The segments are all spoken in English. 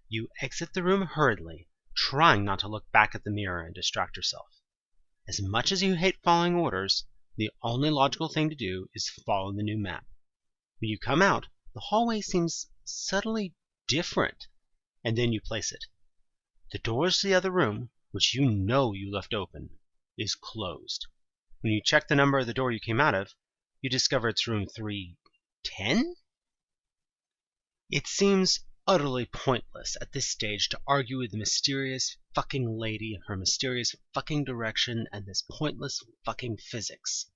You exit the room hurriedly, trying not to look back at the mirror and distract yourself. As much as you hate following orders, the only logical thing to do is follow the new map. When you come out, the hallway seems subtly different, and then you place it. The doors to the other room, which you know you left open, is closed. When you check the number of the door you came out of, you discover it's room 310? It seems utterly pointless at this stage to argue with the mysterious fucking lady and her mysterious fucking direction and this pointless fucking physics.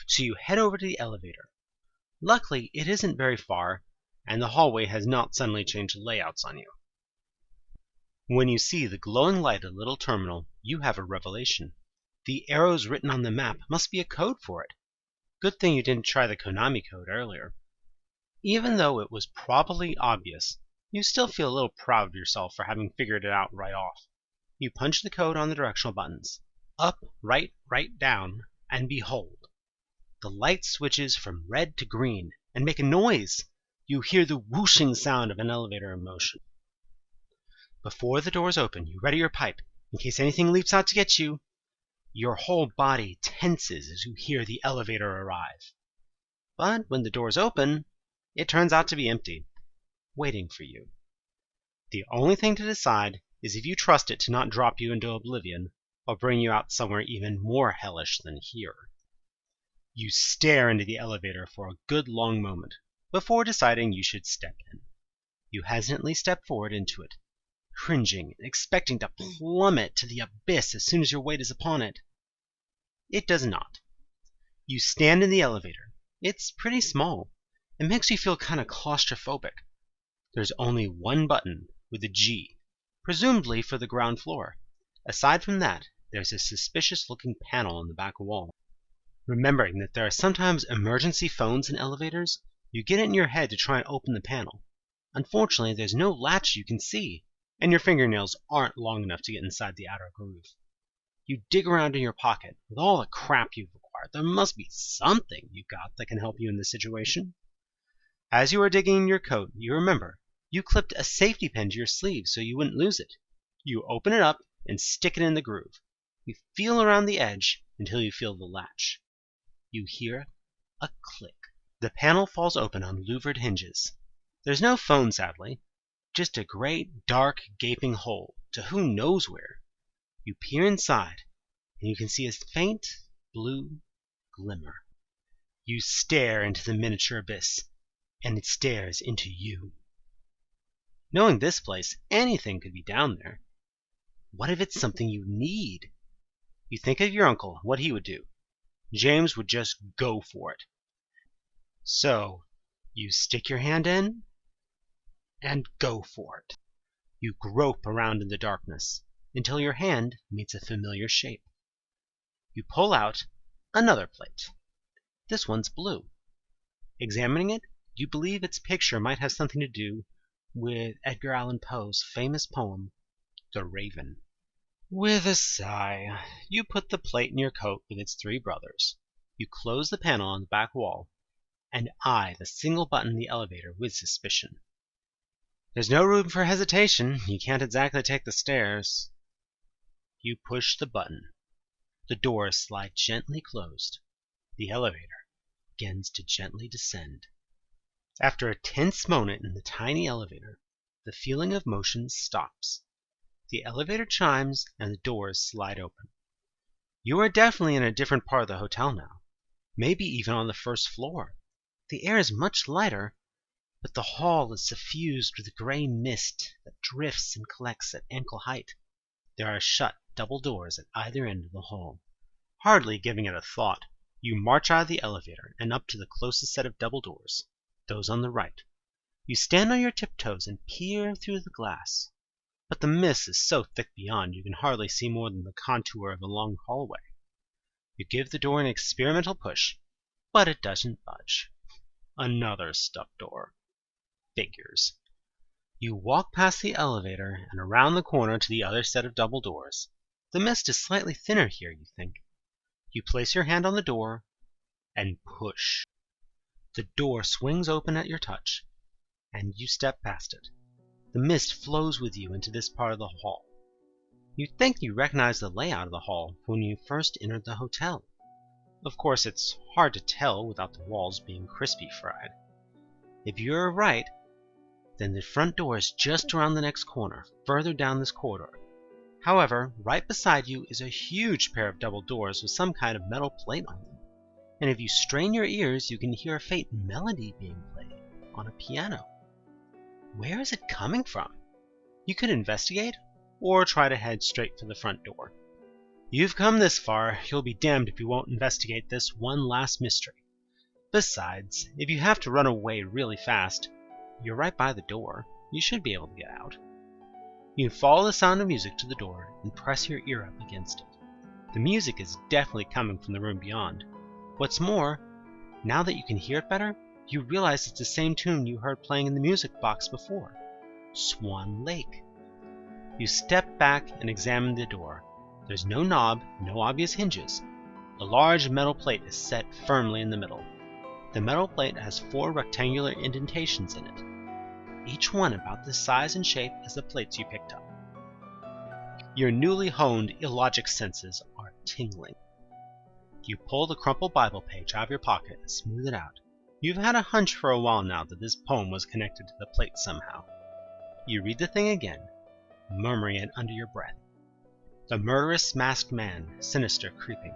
So you head over to the elevator. Luckily, it isn't very far, and the hallway has not suddenly changed layouts on you. When you see the glowing light of the little terminal, you have a revelation. The arrows written on the map must be a code for it. Good thing you didn't try the Konami code earlier. Even though it was probably obvious, you still feel a little proud of yourself for having figured it out right off. You punch the code on the directional buttons. Up, right, down, and behold. The light switches from red to green and make a noise. You hear the whooshing sound of an elevator in motion. Before the doors open, you ready your pipe, in case anything leaps out to get you. Your whole body tenses as you hear the elevator arrive. But when the doors open, it turns out to be empty, waiting for you. The only thing to decide is if you trust it to not drop you into oblivion, or bring you out somewhere even more hellish than here. You stare into the elevator for a good long moment, before deciding you should step in. You hesitantly step forward into it, cringing and expecting to plummet to the abyss as soon as your weight is upon it. It does not. You stand in the elevator. It's pretty small. It makes you feel kind of claustrophobic. There's only one button with a G, presumably for the ground floor. Aside from that, there's a suspicious-looking panel on the back wall. Remembering that there are sometimes emergency phones in elevators, you get it in your head to try and open the panel. Unfortunately, there's no latch you can see, and your fingernails aren't long enough to get inside the outer groove. You dig around in your pocket with all the crap you've acquired. There must be something you've got that can help you in this situation. As you are digging in your coat, you remember you clipped a safety pin to your sleeve so you wouldn't lose it. You open it up and stick it in the groove. You feel around the edge until you feel the latch. You hear a click. The panel falls open on louvered hinges. There's no phone, sadly, just a great, dark, gaping hole to who knows where. You peer inside, and you can see a faint blue glimmer. You stare into the miniature abyss, and it stares into you. Knowing this place, anything could be down there. What if it's something you need? You think of your uncle, what he would do. James would just go for it. So, you stick your hand in, and go for it. You grope around in the darkness, until your hand meets a familiar shape. You pull out another plate. This one's blue. Examining it, you believe its picture might have something to do with Edgar Allan Poe's famous poem, The Raven. With a sigh, you put the plate in your coat with its three brothers. You close the panel on the back wall, and eye the single button in the elevator with suspicion. There's no room for hesitation. You can't exactly take the stairs. You push the button. The doors slide gently closed. The elevator begins to gently descend. After a tense moment in the tiny elevator, the feeling of motion stops. The elevator chimes and the doors slide open. You are definitely in a different part of the hotel now, maybe even on the first floor. The air is much lighter, but the hall is suffused with gray mist that drifts and collects at ankle height. There are shut double doors at either end of the hall. Hardly giving it a thought, you march out of the elevator and up to the closest set of double doors, those on the right. You stand on your tiptoes and peer through the glass. But the mist is so thick beyond you can hardly see more than the contour of a long hallway. You give the door an experimental push, but it doesn't budge. Another stuck door. Figures. You walk past the elevator and around the corner to the other set of double doors. The mist is slightly thinner here, you think. You place your hand on the door and push. The door swings open at your touch, and you step past it. The mist flows with you into this part of the hall. You think you recognize the layout of the hall from when you first entered the hotel. Of course, it's hard to tell without the walls being crispy fried. If you're right, then the front door is just around the next corner, further down this corridor. However, right beside you is a huge pair of double doors with some kind of metal plate on them. And if you strain your ears, you can hear a faint melody being played on a piano. Where is it coming from? You could investigate, or try to head straight for the front door. You've come this far, you'll be damned if you won't investigate this one last mystery. Besides, if you have to run away really fast, you're right by the door. You should be able to get out. You follow the sound of music to the door and press your ear up against it. The music is definitely coming from the room beyond. What's more, now that you can hear it better, you realize it's the same tune you heard playing in the music box before. Swan Lake. You step back and examine the door. There's no knob, no obvious hinges. A large metal plate is set firmly in the middle. The metal plate has 4 rectangular indentations in it, each one about the size and shape as the plates you picked up. Your newly honed illogic senses are tingling. You pull the crumpled Bible page out of your pocket and smooth it out. You've had a hunch for a while now that this poem was connected to the plate somehow. You read the thing again, murmuring it under your breath. The murderous masked man, sinister creeping,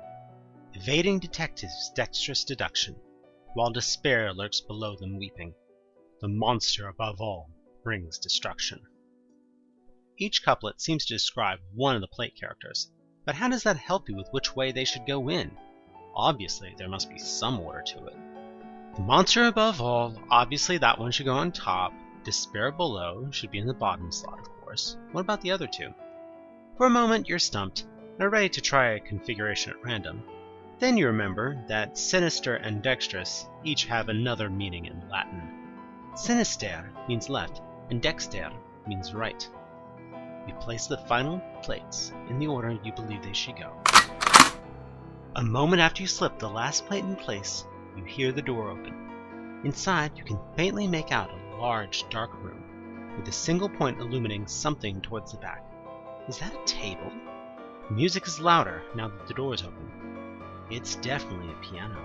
evading detectives' dexterous deduction, while despair lurks below them weeping. The monster above all brings destruction. Each couplet seems to describe one of the plate characters, but how does that help you with which way they should go in? Obviously, there must be some order to it. The monster above all, obviously that one should go on top. Despair below should be in the bottom slot, of course. What about the other two? For a moment, you're stumped and are ready to try a configuration at random. Then you remember that sinister and dexterous each have another meaning in Latin. Sinister means left, and dexter means right. You place the final plates in the order you believe they should go. A moment after you slip the last plate in place, you hear the door open. Inside, you can faintly make out a large, dark room, with a single point illuminating something towards the back. Is that a table? The music is louder now that the door is open. It's definitely a piano.